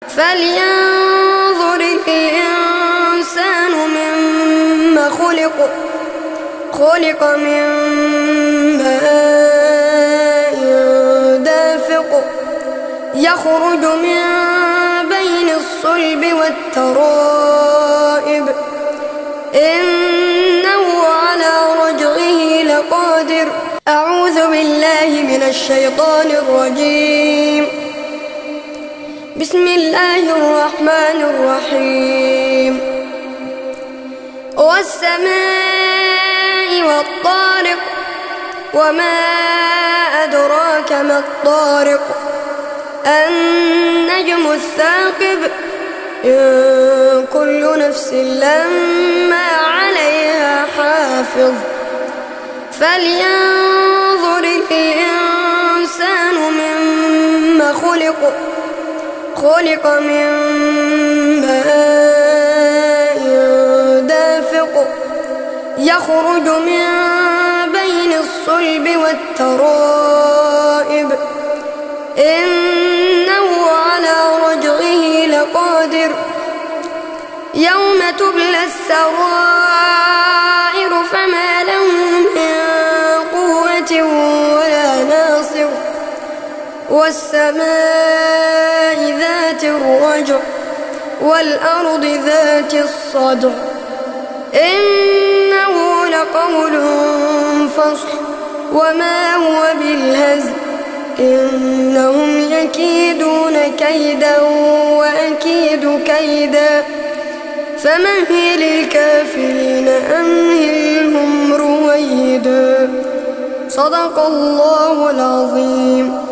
فلينظر الإنسان مما خلق من ماء دافق يخرج من بين الصلب والترائب إنه على رجعه لقادر. أعوذ بالله من الشيطان الرجيم. بسم الله الرحمن الرحيم. والسماء والطارق وما أدراك ما الطارق النجم الثاقب إن كل نفس لما عليها حافظ. فلينظر الإنسان مما خلق من ماء دافق يخرج من بين الصلب والترائب إنه على رجعه لقادر. يوم تبلى السرائر فما له من قوة ولا ناصر. والسماء ذات الرجع والأرض ذات الصدع إنه لقول فصل وما هو بالهزل. إنهم يكيدون كيدا وأكيد كيدا فمهل الكافرين أمهلهم رويدا. صدق الله العظيم.